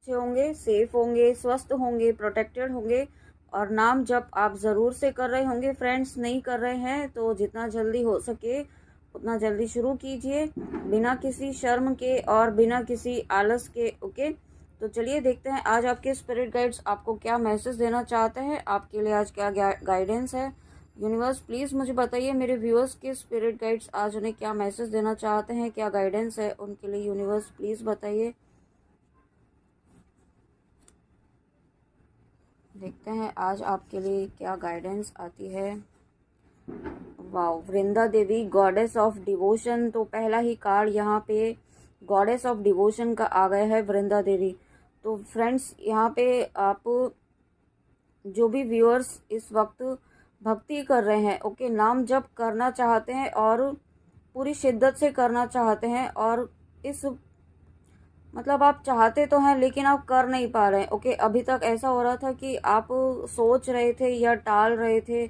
अच्छे होंगे, सेफ होंगे, स्वस्थ होंगे, प्रोटेक्टेड होंगे। और नाम जप आप ज़रूर से कर रहे होंगे फ्रेंड्स। नहीं कर रहे हैं तो जितना जल्दी हो सके उतना जल्दी शुरू कीजिए, बिना किसी शर्म के और बिना किसी आलस के। ओके, तो चलिए देखते हैं आज आपके स्पिरिट गाइड्स आपको क्या मैसेज देना चाहते हैं, आपके लिए आज क्या गाइडेंस है। यूनिवर्स प्लीज़ मुझे बताइए, मेरे व्यूअर्स के स्पिरिट गाइड्स आज उन्हें क्या मैसेज देना चाहते हैं, क्या गाइडेंस है उनके लिए। यूनिवर्स प्लीज़ बताइए। देखते हैं आज आपके लिए क्या गाइडेंस आती है। Wow, Vrinda Devi goddess of devotion. तो पहला ही कार्ड यहाँ पे गॉडेस ऑफ डिवोशन का आ गया है, वृंदा देवी। तो फ्रेंड्स यहाँ पे आप जो भी व्यूअर्स इस वक्त भक्ति कर रहे हैं, ओके, नाम जप करना चाहते हैं और पूरी शिद्दत से करना चाहते हैं, और इस मतलब आप चाहते तो हैं लेकिन आप कर नहीं पा रहे हैं। ओके, अभी तक ऐसा हो रहा था कि आप सोच रहे थे या टाल रहे थे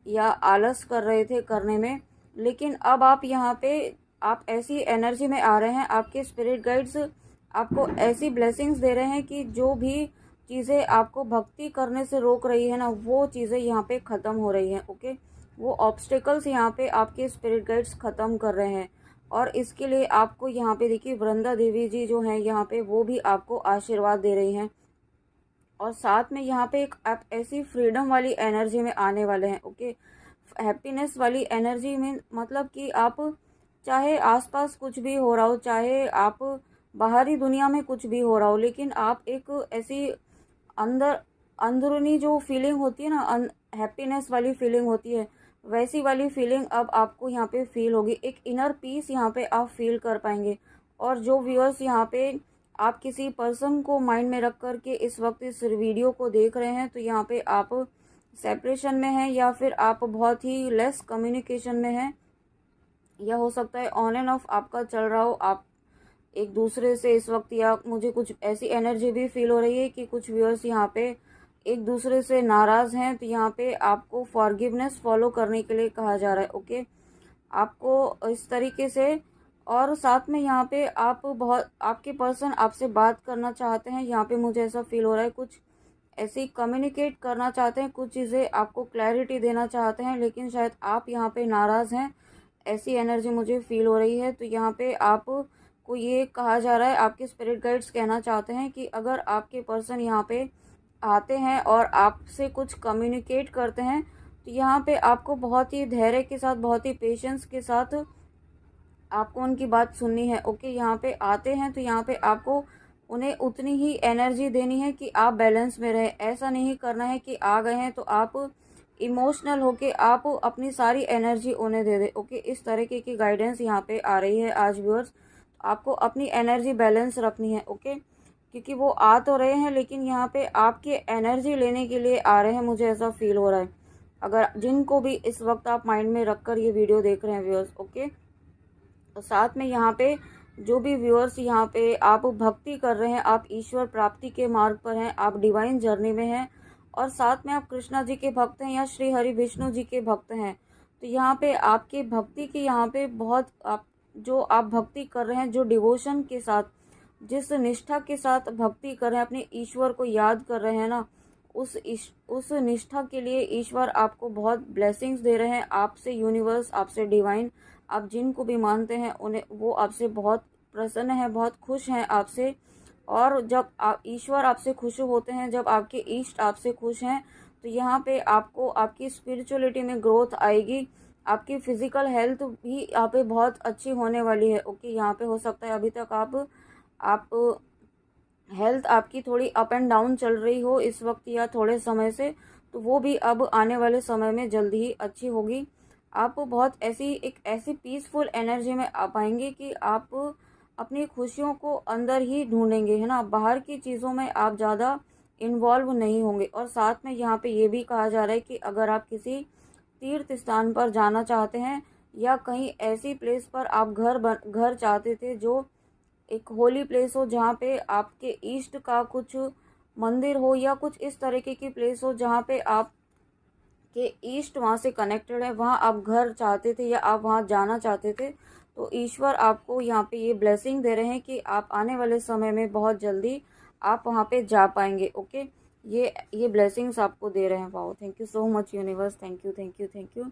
या आलस कर रहे थे करने में, लेकिन अब आप यहाँ पे आप ऐसी एनर्जी में आ रहे हैं। आपके स्पिरिट गाइड्स आपको ऐसी ब्लेसिंग्स दे रहे हैं कि जो भी चीज़ें आपको भक्ति करने से रोक रही है ना, वो चीज़ें यहाँ पे ख़त्म हो रही हैं। ओके, वो ऑब्स्टिकल्स यहाँ पे आपके स्पिरिट गाइड्स ख़त्म कर रहे हैं। और इसके लिए आपको यहाँ पे देखिए वृंदा देवी जी जो हैं यहाँ पे, वो भी आपको आशीर्वाद दे रही हैं। और साथ में यहाँ पे एक आप ऐसी फ्रीडम वाली एनर्जी में आने वाले हैं। ओके, हैप्पीनेस वाली एनर्जी में, मतलब कि आप चाहे आसपास कुछ भी हो रहा हो, चाहे आप बाहरी दुनिया में कुछ भी हो रहा हो, लेकिन आप एक ऐसी अंदर अंदरूनी जो फीलिंग होती है ना, हैप्पीनेस वाली फीलिंग होती है, वैसी वाली फीलिंग अब आपको यहाँ पे फील होगी। एक इनर पीस यहाँ पे आप फील कर पाएंगे। और जो व्यूअर्स यहाँ पे आप किसी पर्सन को माइंड में रख कर के इस वक्त इस वीडियो को देख रहे हैं, तो यहाँ पे आप सेपरेशन में हैं या फिर आप बहुत ही लेस कम्युनिकेशन में हैं, या हो सकता है ऑन एंड ऑफ आपका चल रहा हो आप एक दूसरे से इस वक्त, या मुझे कुछ ऐसी एनर्जी भी फील हो रही है कि कुछ व्यूअर्स यहाँ पे एक दूसरे से नाराज़ हैं। तो यहाँ पे आपको फॉरगिवनेस फॉलो करने के लिए कहा जा रहा है। ओके, आपको इस तरीके से, और साथ में यहाँ पे आप बहुत आपके पर्सन आपसे बात करना चाहते हैं। यहाँ पे मुझे ऐसा फील हो रहा है कुछ ऐसी कम्युनिकेट करना चाहते हैं, कुछ चीज़ें आपको क्लैरिटी देना चाहते हैं, लेकिन शायद आप यहाँ पे नाराज़ हैं, ऐसी एनर्जी मुझे फील हो रही है। तो यहाँ पे आप को ये कहा जा रहा है, आपके स्पिरिट गाइड्स कहना चाहते हैं कि अगर आपके पर्सन यहाँ पे आते हैं और आपसे कुछ कम्युनिकेट करते हैं, तो यहाँ पे आपको बहुत ही धैर्य के साथ, बहुत ही पेशेंस के साथ आपको उनकी बात सुननी है। ओके, यहाँ पे आते हैं तो यहाँ पे आपको उन्हें उतनी ही एनर्जी देनी है कि आप बैलेंस में रहें। ऐसा नहीं करना है कि आ गए हैं तो आप इमोशनल होके आप अपनी सारी एनर्जी उन्हें दे दें। ओके, इस तरीके की गाइडेंस यहाँ पे आ रही है आज व्यूअर्स। आपको अपनी एनर्जी बैलेंस रखनी है। ओके, क्योंकि वो आ तो रहे हैं लेकिन यहाँ पे आपके एनर्जी लेने के लिए आ रहे हैं, मुझे ऐसा फील हो रहा है। अगर जिनको भी इस वक्त आप माइंड में रख कर ये वीडियो देख रहे हैं व्यूअर्स। ओके, तो साथ में यहाँ पे जो भी व्यूअर्स यहाँ पे आप भक्ति कर रहे हैं, आप ईश्वर प्राप्ति के मार्ग पर हैं, आप डिवाइन जर्नी में हैं, और साथ में आप कृष्णा जी के भक्त हैं या श्री हरि विष्णु जी के भक्त हैं, तो यहाँ पे आपके भक्ति की यहाँ पे बहुत आप जो आप भक्ति कर रहे हैं, जो डिवोशन के साथ, जिस निष्ठा के साथ भक्ति कर रहे हैं, अपने ईश्वर को याद कर रहे हैं ना, उस निष्ठा के लिए ईश्वर आपको बहुत ब्लेसिंग्स दे रहे हैं। आपसे यूनिवर्स, आपसे डिवाइन, आप जिनको भी मानते हैं उन्हें, वो आपसे बहुत प्रसन्न है, बहुत खुश हैं आपसे। और जब आप ईश्वर आपसे खुश होते हैं, जब आपके इष्ट आपसे खुश हैं, तो यहाँ पे आपको आपकी स्पिरिचुअलिटी में ग्रोथ आएगी। आपकी फिजिकल हेल्थ भी यहाँ पे बहुत अच्छी होने वाली है। ओके, यहाँ पे हो सकता है अभी तक आप हेल्थ आपकी थोड़ी अप एंड डाउन चल रही हो इस वक्त या थोड़े समय से, तो वो भी अब आने वाले समय में जल्दी ही अच्छी होगी। आप बहुत एक ऐसी पीसफुल एनर्जी में आ पाएंगे कि आप अपनी खुशियों को अंदर ही ढूंढेंगे, है ना, बाहर की चीज़ों में आप ज़्यादा इन्वॉल्व नहीं होंगे। और साथ में यहाँ पे ये भी कहा जा रहा है कि अगर आप किसी तीर्थ स्थान पर जाना चाहते हैं या कहीं ऐसी प्लेस पर आप घर चाहते थे जो एक होली प्लेस हो, जहाँ पे आपके ईष्ट का कुछ मंदिर हो या कुछ इस तरीके की प्लेस हो जहाँ पे आप के ईष्ट वहाँ से कनेक्टेड है, वहाँ आप घर चाहते थे या आप वहाँ जाना चाहते थे, तो ईश्वर आपको यहाँ पे ये ब्लेसिंग दे रहे हैं कि आप आने वाले समय में बहुत जल्दी आप वहाँ पे जा पाएंगे। ओके, ये ब्लेसिंग्स आपको दे रहे हैं। Wow, thank you so much universe, thank you thank you thank you.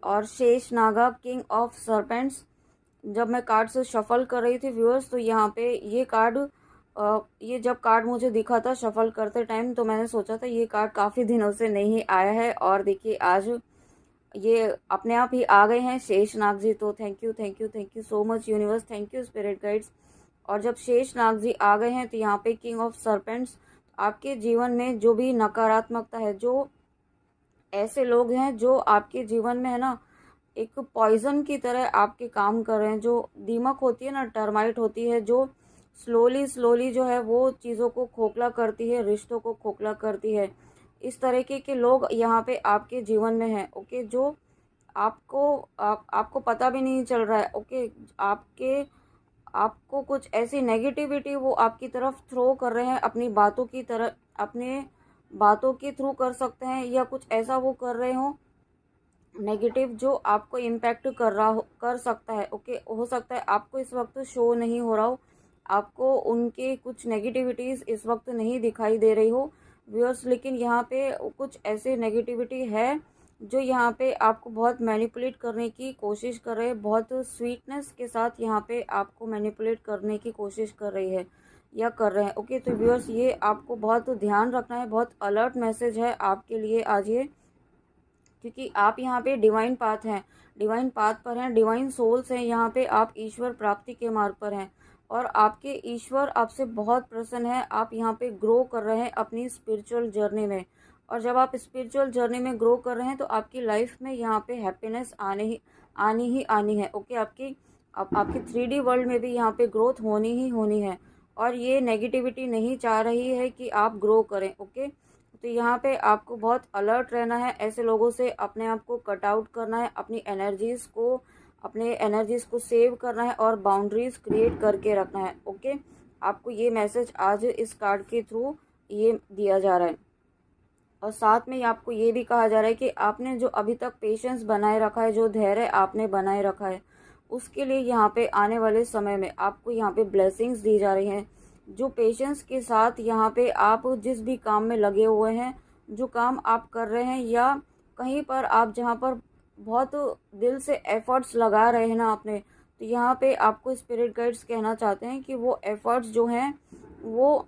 और शेष नागा, किंग ऑफ सर्पेंट्स, जब मैं कार्ड से शफल कर रही थी व्यूअर्स, तो यहाँ पे ये कार्ड, ये जब कार्ड मुझे दिखा था शफल करते टाइम, तो मैंने सोचा था ये कार्ड काफ़ी दिनों से नहीं आया है, और देखिए आज ये अपने आप ही आ गए हैं शेष नाग जी। तो thank you thank you thank you so much universe, thank you spirit guides. और जब शेष नाग जी आ गए हैं तो यहाँ पे किंग ऑफ सर्पेंट्स, आपके जीवन में जो भी नकारात्मकता है, जो ऐसे लोग हैं जो आपके जीवन में है ना एक पॉइजन की तरह आपके काम कर रहे हैं, जो दीमक होती है ना, टर्माइट होती है, जो स्लोली स्लोली जो है वो चीज़ों को खोखला करती है, रिश्तों को खोखला करती है। इस तरीके के लोग यहाँ पे आपके जीवन में हैं। ओके, जो आपको पता भी नहीं चल रहा है। ओके, आपके आपको कुछ ऐसी नेगेटिविटी वो आपकी तरफ थ्रो कर रहे हैं, अपनी बातों की तरह, अपने बातों के थ्रू कर सकते हैं, या कुछ ऐसा वो कर रहे हो नेगेटिव जो आपको इम्पैक्ट कर सकता है। ओके, हो सकता है आपको इस वक्त शो नहीं हो रहा हो, आपको उनके कुछ नेगेटिविटीज़ इस वक्त नहीं दिखाई दे रही हो व्यूअर्स, लेकिन यहाँ पे कुछ ऐसे नेगेटिविटी है जो यहाँ पे आपको बहुत मैनिपुलेट करने की कोशिश कर रहे हैं, बहुत स्वीटनेस के साथ यहाँ पे आपको मैनिपुलेट करने की कोशिश कर रही है या कर रहे हैं। ओके, तो व्यूअर्स ये आपको बहुत ध्यान रखना है, बहुत अलर्ट मैसेज है आपके लिए आज ये, क्योंकि आप यहाँ पे डिवाइन पाथ हैं, डिवाइन पाथ पर हैं, डिवाइन सोल्स हैं, यहाँ पे आप ईश्वर प्राप्ति के मार्ग पर हैं, और आपके ईश्वर आपसे बहुत प्रसन्न है। आप यहाँ पे ग्रो कर रहे हैं अपनी स्पिरिचुअल जर्नी में, और जब आप स्पिरिचुअल जर्नी में ग्रो कर रहे हैं तो आपकी लाइफ में यहाँ पे हैप्पीनेस आनी है। ओके, आपकी 3D वर्ल्ड में भी यहाँ पे ग्रोथ होनी ही होनी है, और ये नेगेटिविटी नहीं चाह रही है कि आप ग्रो करें। ओके, तो यहाँ पे आपको बहुत अलर्ट रहना है, ऐसे लोगों से अपने आप को कट आउट करना है, अपने एनर्जीज़ को सेव करना है, और बाउंड्रीज क्रिएट करके रखना है। ओके, आपको ये मैसेज आज इस कार्ड के थ्रू ये दिया जा रहा है, और साथ में आपको ये भी कहा जा रहा है कि आपने जो अभी तक पेशेंस बनाए रखा है, जो धैर्य आपने बनाए रखा है, उसके लिए यहाँ पे आने वाले समय में आपको यहाँ पे ब्लेसिंग्स दी जा रही हैं। जो पेशेंस के साथ यहाँ पे आप जिस भी काम में लगे हुए हैं, जो काम आप कर रहे हैं, या कहीं पर आप जहाँ पर बहुत दिल से एफर्ट्स लगा रहे हैं ना आपने, तो यहाँ पे आपको स्पिरिट गाइड्स कहना चाहते हैं कि वो एफर्ट्स जो हैं, वो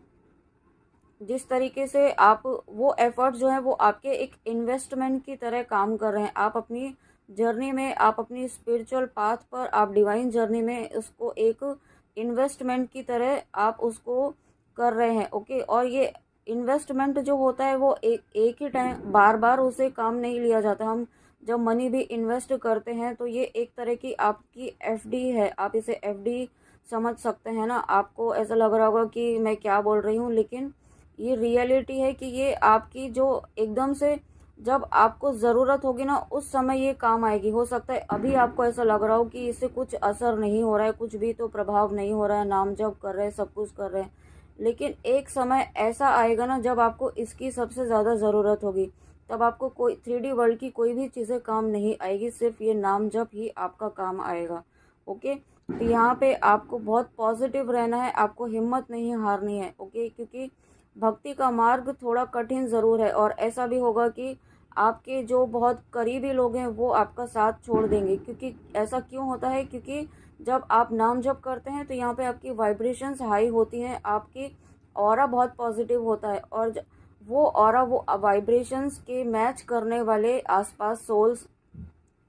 जिस तरीके से आप वो एफर्ट जो है वो आपके एक इन्वेस्टमेंट की तरह काम कर रहे हैं। आप अपनी जर्नी में, आप अपनी स्पिरिचुअल पाथ पर, आप डिवाइन जर्नी में उसको एक इन्वेस्टमेंट की तरह आप उसको कर रहे हैं। ओके, और ये इन्वेस्टमेंट जो होता है वो एक ही टाइम बार बार उसे काम नहीं लिया जाता। हम जब मनी भी इन्वेस्ट करते हैं तो ये एक तरह की आपकी एफडी है, आप इसे एफडी समझ सकते हैं ना। आपको ऐसा लग रहा होगा कि मैं क्या बोल रही हूँ, लेकिन ये रियलिटी है कि ये आपकी जो एकदम से जब आपको ज़रूरत होगी ना उस समय ये काम आएगी। हो सकता है अभी आपको ऐसा लग रहा हो कि इससे कुछ असर नहीं हो रहा है, कुछ भी तो प्रभाव नहीं हो रहा है, नाम जप कर रहे हैं, सब कुछ कर रहे हैं, लेकिन एक समय ऐसा आएगा ना जब आपको इसकी सबसे ज़्यादा ज़रूरत होगी, तब आपको कोई 3D वर्ल्ड की कोई भी चीज़ें काम नहीं आएगी, सिर्फ ये नाम जप ही आपका काम आएगा। ओके, तो यहाँ पे आपको बहुत पॉजिटिव रहना है, आपको हिम्मत नहीं हारनी है। ओके, क्योंकि भक्ति का मार्ग थोड़ा कठिन ज़रूर है, और ऐसा भी होगा कि आपके जो बहुत करीबी लोग हैं वो आपका साथ छोड़ देंगे। क्योंकि ऐसा क्यों होता है, क्योंकि जब आप नाम जप करते हैं तो यहाँ पे आपकी वाइब्रेशंस हाई होती हैं, आपकी ऑरा बहुत पॉजिटिव होता है, और वो ऑरा, वो वाइब्रेशंस के मैच करने वाले आसपास सोल्स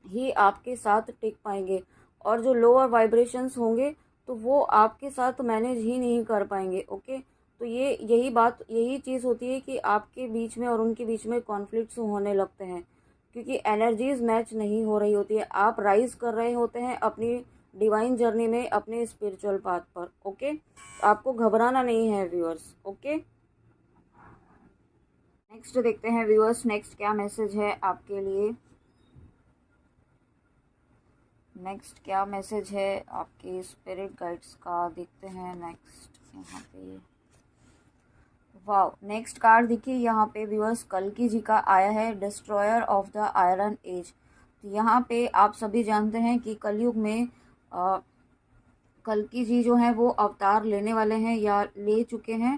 ही आपके साथ टिक पाएंगे, और जो लोअर वाइब्रेशंस होंगे तो वो आपके साथ मैनेज ही नहीं कर पाएंगे। ओके, तो यही चीज़ होती है कि आपके बीच में और उनके बीच में कॉन्फ्लिक्ट्स होने लगते हैं, क्योंकि एनर्जीज मैच नहीं हो रही होती है। आप राइज कर रहे होते हैं अपनी डिवाइन जर्नी में, अपने स्पिरिचुअल पाथ पर। ओके, तो आपको घबराना नहीं है व्यूअर्स। ओके, नेक्स्ट देखते हैं व्यूअर्स, नेक्स्ट क्या मैसेज है आपके लिए। नेक्स्ट क्या मैसेज है आपके स्पिरिट गाइड्स का, देखते हैं नेक्स्ट यहाँ पे। वाओ, नेक्स्ट कार्ड देखिए यहाँ पे व्यूअर्स, कल्कि जी का आया है, destroyer of the Iron Age. तो यहाँ पे आप सभी जानते हैं कि कलयुग में कल्कि जी जो हैं वो अवतार लेने वाले हैं या ले चुके हैं,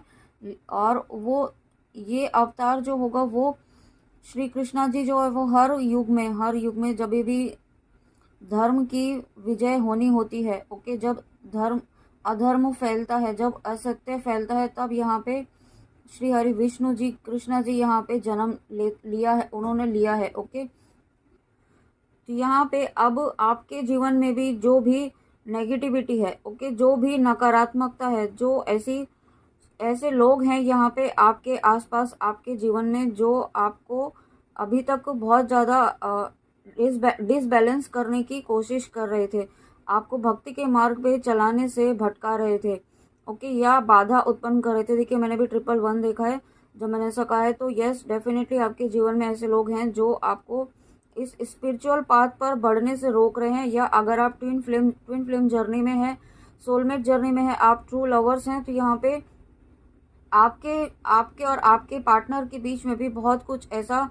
और वो ये अवतार जो होगा वो श्री कृष्णा जी जो है वो हर युग में जब भी धर्म की विजय होनी होती है, ओके, जब धर्म अधर्म फैलता है, जब असत्य फैलता है, तब यहाँ पे श्री हरि विष्णु जी कृष्णा जी यहाँ पे जन्म लिया है, उन्होंने लिया है, ओके। तो यहाँ पे अब आपके जीवन में भी जो भी नेगेटिविटी है, ओके, जो भी नकारात्मकता है, जो ऐसे लोग हैं यहाँ पे आपके आसपास आपके जीवन में जो आपको अभी तक बहुत ज़्यादा डिसबैलेंस करने की कोशिश कर रहे थे, आपको भक्ति के मार्ग पे चलाने से भटका रहे थे, ओके, या बाधा उत्पन्न कर रहे थे। देखिए मैंने भी 111 देखा है जब मैंने ऐसा कहा है, तो यस डेफिनेटली आपके जीवन में ऐसे लोग हैं जो आपको इस स्पिरिचुअल पाथ पर बढ़ने से रोक रहे हैं, या अगर आप ट्विन फ्लेम जर्नी में है, सोलमेट जर्नी में है, आप ट्रू लवर्स हैं, तो यहाँ पे आपके आपके और आपके पार्टनर के बीच में भी बहुत कुछ ऐसा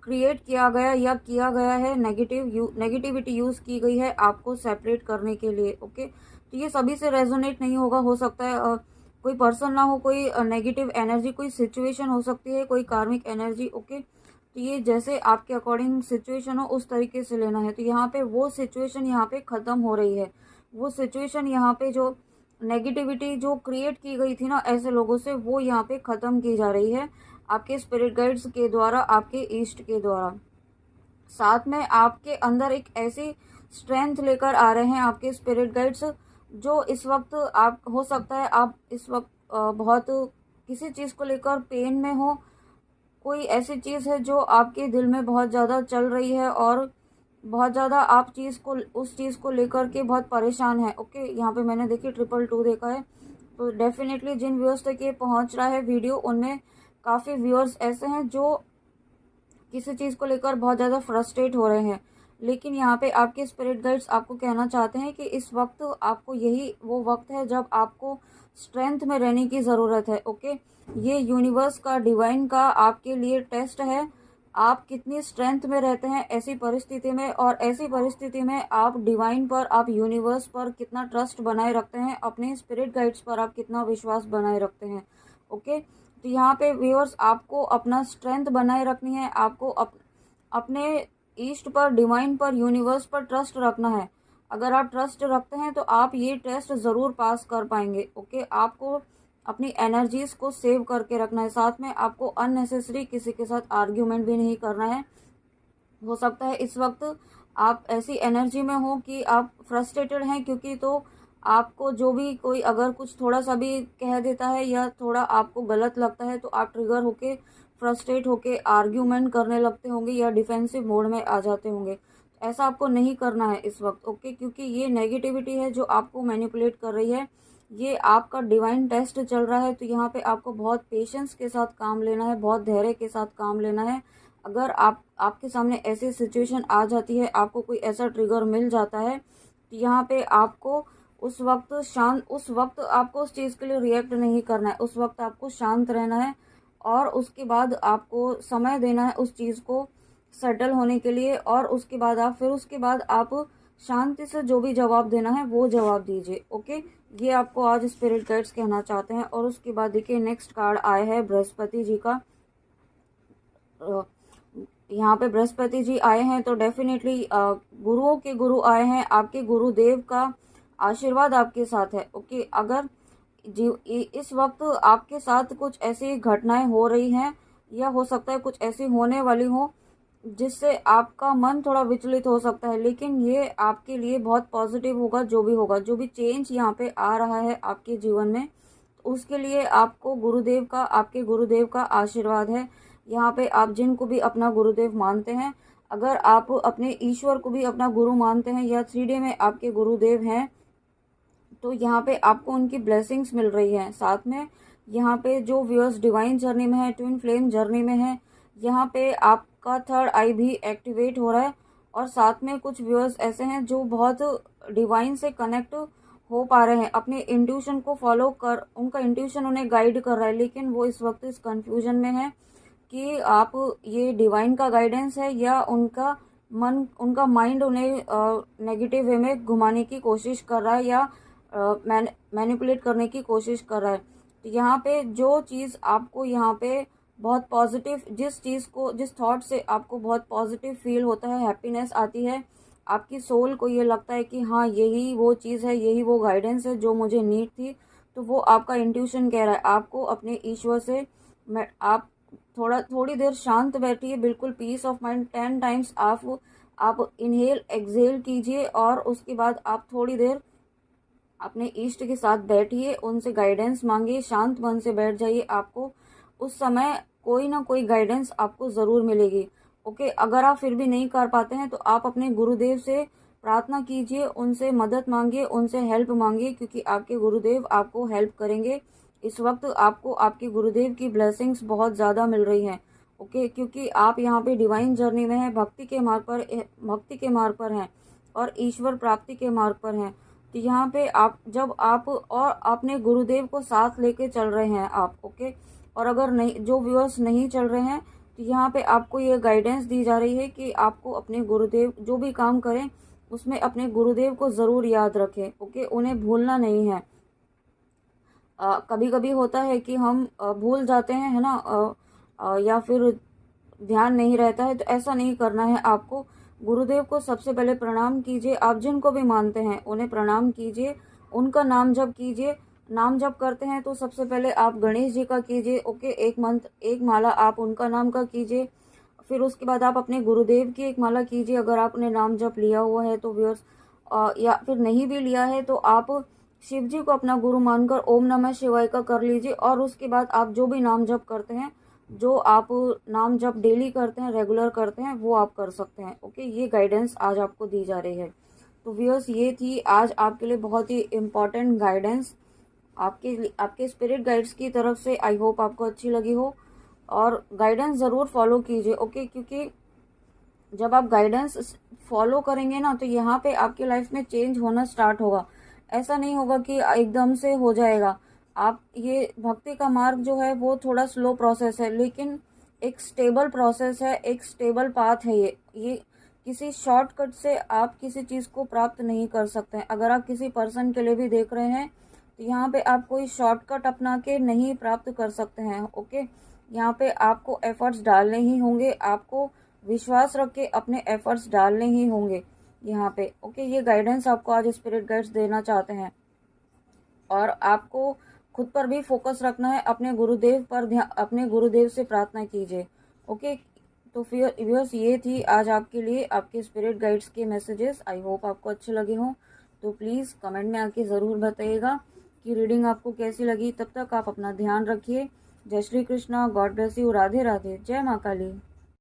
क्रिएट किया गया या किया गया है, नेगेटिविटी यूज़ की गई है आपको सेपरेट करने के लिए, ओके। तो ये सभी से रेजोनेट नहीं होगा, हो सकता है कोई पर्सन ना हो, कोई नेगेटिव एनर्जी, कोई सिचुएशन हो सकती है, कोई कार्मिक एनर्जी, ओके। तो ये जैसे आपके अकॉर्डिंग सिचुएशन हो उस तरीके से लेना है। तो यहाँ पे वो सिचुएशन यहाँ पे ख़त्म हो रही है, वो सिचुएशन यहाँ पे जो नेगेटिविटी जो क्रिएट की गई थी ना ऐसे लोगों से, वो यहाँ पे ख़त्म की जा रही है आपके स्पिरिट गाइड्स के द्वारा, आपके ईस्ट के द्वारा। साथ में आपके अंदर एक ऐसी स्ट्रेंथ लेकर आ रहे हैं आपके स्पिरिट गाइड्स, जो इस वक्त आप हो सकता है आप इस वक्त बहुत किसी चीज़ को लेकर पेन में हो, कोई ऐसी चीज़ है जो आपके दिल में बहुत ज़्यादा चल रही है और बहुत ज़्यादा आप उस चीज़ को लेकर के बहुत परेशान है, ओके। यहाँ पे मैंने देखिए 222 देखा है, तो डेफिनेटली जिन व्यूअर्स तक ये पहुँच रहा है वीडियो, उनमें काफ़ी व्यूअर्स ऐसे हैं जो किसी चीज़ को लेकर बहुत ज़्यादा फ्रस्ट्रेट हो रहे हैं, लेकिन यहाँ पे आपके स्पिरिट गाइड्स आपको कहना चाहते हैं कि इस वक्त आपको यही वो वक्त है जब आपको स्ट्रेंथ में रहने की ज़रूरत है, ओके। ये यूनिवर्स का, डिवाइन का आपके लिए टेस्ट है, आप कितनी स्ट्रेंथ में रहते हैं ऐसी परिस्थिति में, और ऐसी परिस्थिति में आप डिवाइन पर, आप यूनिवर्स पर कितना ट्रस्ट बनाए रखते हैं, अपने स्पिरिट गाइड्स पर आप कितना विश्वास बनाए रखते हैं, ओके। तो यहाँ पे व्यूअर्स आपको अपना स्ट्रेंथ बनाए रखनी है, आपको अपने ईस्ट पर, डिवाइन पर, यूनिवर्स पर ट्रस्ट रखना है। अगर आप ट्रस्ट रखते हैं तो आप ये टेस्ट ज़रूर पास कर पाएंगे, ओके। आपको अपनी एनर्जीज़ को सेव करके रखना है, साथ में आपको अननेसेसरी किसी के साथ आर्ग्यूमेंट भी नहीं करना है। हो सकता है इस वक्त आप ऐसी एनर्जी में हो कि आप फ्रस्ट्रेटेड हैं, क्योंकि तो आपको जो भी कोई अगर कुछ थोड़ा सा भी कह देता है या थोड़ा आपको गलत लगता है, तो आप ट्रिगर होके, फ्रस्ट्रेट होके आर्ग्यूमेंट करने लगते होंगे या डिफेंसिव मोड में आ जाते होंगे। ऐसा आपको नहीं करना है इस वक्त, ओके, क्योंकि ये नेगेटिविटी है जो आपको मैनिपुलेट कर रही है। ये आपका डिवाइन टेस्ट चल रहा है, तो यहाँ पे आपको बहुत पेशेंस के साथ काम लेना है, बहुत धैर्य के साथ काम लेना है। अगर आपके सामने ऐसी सिचुएशन आ जाती है, आपको कोई ऐसा ट्रिगर मिल जाता है, तो यहाँ पे आपको उस वक्त आपको उस चीज़ के लिए रिएक्ट नहीं करना है, उस वक्त आपको शांत रहना है, और उसके बाद आपको समय देना है उस चीज़ को सेटल होने के लिए, और उसके बाद आप शांति से जो भी जवाब देना है वो जवाब दीजिए, ओके। ये आपको आज स्पिरिट गाइड्स कहना चाहते हैं। और उसके बाद देखिए नेक्स्ट कार्ड आया है बृहस्पति जी का। यहाँ पे बृहस्पति जी आए हैं, तो डेफिनेटली गुरुओं के गुरु आए हैं, आपके गुरुदेव का आशीर्वाद आपके साथ है, ओके। अगर इस वक्त आपके साथ कुछ ऐसी घटनाएं हो रही हैं, या हो सकता है कुछ ऐसी होने वाली हो जिससे आपका मन थोड़ा विचलित हो सकता है, लेकिन ये आपके लिए बहुत पॉजिटिव होगा। जो भी होगा, जो भी चेंज यहाँ पे आ रहा है आपके जीवन में, उसके लिए आपको आपके गुरुदेव का आशीर्वाद है। यहाँ पे आप जिनको भी अपना गुरुदेव मानते हैं, अगर आप अपने ईश्वर को भी अपना गुरु मानते हैं या 3D में आपके गुरुदेव हैं, तो यहाँ पे आपको उनकी ब्लेसिंग्स मिल रही हैं। साथ में यहाँ पे जो व्यूअर्स डिवाइन जर्नी में है, ट्विन फ्लेम जर्नी में है, यहाँ पे आपका थर्ड आई भी एक्टिवेट हो रहा है। और साथ में कुछ व्यूअर्स ऐसे हैं जो बहुत डिवाइन से कनेक्ट हो पा रहे हैं, अपने इंट्यूशन को फॉलो कर, उनका इंट्यूशन उन्हें गाइड कर रहा है, लेकिन वो इस वक्त इस कंफ्यूजन में है कि आप ये डिवाइन का गाइडेंस है या उनका माइंड उन्हें नेगेटिव वे में घुमाने की कोशिश कर रहा है, या मैनिपुलेट करने की कोशिश कर रहा है। तो यहाँ पे जो चीज़ आपको यहाँ पे बहुत पॉजिटिव, जिस थॉट से आपको बहुत पॉजिटिव फील होता है, हैप्पीनेस आती है, आपकी सोल को ये लगता है कि हाँ यही वो चीज़ है, यही वो गाइडेंस है जो मुझे नीड थी, तो वो आपका इंट्यूशन कह रहा है आपको अपने ईश्वर से। आप थोड़ी देर शांत बैठिए, बिल्कुल पीस ऑफ माइंड 10 टाइम्स आप इनहेल एक्सहेल कीजिए और उसके बाद आप थोड़ी देर अपने इष्ट के साथ बैठिए, उनसे गाइडेंस मांगिए, शांत मन से बैठ जाइए। आपको उस समय कोई ना कोई गाइडेंस आपको ज़रूर मिलेगी। ओके, अगर आप फिर भी नहीं कर पाते हैं तो आप अपने गुरुदेव से प्रार्थना कीजिए, उनसे मदद मांगिए, उनसे हेल्प मांगिए, क्योंकि आपके गुरुदेव आपको हेल्प करेंगे। इस वक्त आपको आपके गुरुदेव की ब्लेसिंग्स बहुत ज़्यादा मिल रही हैं। ओके, क्योंकि आप यहाँ पे डिवाइन जर्नी में हैं, भक्ति के मार्ग पर हैं और ईश्वर प्राप्ति के मार्ग पर हैं। तो यहाँ पे आप और अपने गुरुदेव को साथ लेके चल रहे हैं आप। ओके, और अगर नहीं, जो व्यूअर्स नहीं चल रहे हैं, तो यहाँ पे आपको ये गाइडेंस दी जा रही है कि आपको अपने गुरुदेव, जो भी काम करें उसमें अपने गुरुदेव को ज़रूर याद रखें। ओके, उन्हें भूलना नहीं है। कभी कभी होता है कि हम भूल जाते हैं, है ना, या फिर ध्यान नहीं रहता है, तो ऐसा नहीं करना है आपको। गुरुदेव को सबसे पहले प्रणाम कीजिए, आप जिनको भी मानते हैं उन्हें प्रणाम कीजिए, उनका नाम जप कीजिए। नाम जप करते हैं तो सबसे पहले आप गणेश जी का कीजिए। ओके, एक मंत्र, एक माला आप उनका नाम का कीजिए। फिर उसके बाद आप अपने गुरुदेव की एक माला कीजिए, अगर आपने नाम जप लिया हुआ है तो व्यूअर्स, या फिर नहीं भी लिया है तो आप शिव जी को अपना गुरु मानकर ओम नमः शिवाय का कर लीजिए। और उसके बाद आप जो भी नाम जप करते हैं, जो आप नाम जप डेली करते हैं, रेगुलर करते हैं, वो आप कर सकते हैं। ओके, ये गाइडेंस आज आपको दी जा रही है। तो व्यूअर्स, ये थी आज आपके लिए बहुत ही इम्पॉर्टेंट गाइडेंस आपके स्पिरिट गाइड्स की तरफ से। आई होप आपको अच्छी लगी हो और गाइडेंस ज़रूर फॉलो कीजिए। ओके, क्योंकि जब आप गाइडेंस फॉलो करेंगे ना, तो यहाँ पे आपकी लाइफ में चेंज होना स्टार्ट होगा। ऐसा नहीं होगा कि एकदम से हो जाएगा। आप, ये भक्ति का मार्ग जो है वो थोड़ा स्लो प्रोसेस है, लेकिन एक स्टेबल प्रोसेस है, एक स्टेबल पाथ है। ये किसी शॉर्टकट से आप किसी चीज़ को प्राप्त नहीं कर सकते हैं। अगर आप किसी पर्सन के लिए भी देख रहे हैं तो यहाँ पे आप कोई शॉर्टकट अपना के नहीं प्राप्त कर सकते हैं। ओके, यहाँ पे आपको एफर्ट्स डालने ही होंगे, आपको विश्वास रख के अपने एफर्ट्स डालने ही होंगे यहाँ पे। ओके, ये गाइडेंस आपको आज स्पिरिट गाइड्स देना चाहते हैं और आपको खुद पर भी फोकस रखना है, अपने गुरुदेव पर ध्यान, अपने गुरुदेव से प्रार्थना कीजिए। ओके, तो फिर व्यूअर्स, ये थी आज आपके लिए आपके स्पिरिट गाइड्स के मैसेजेस। आई होप आपको अच्छे लगे हों। तो प्लीज़ कमेंट में आके ज़रूर बताइएगा कि रीडिंग आपको कैसी लगी। तब तक आप अपना ध्यान रखिए। जय Shri Krishna, God bless you, Radhe Radhe, जय माँ काली।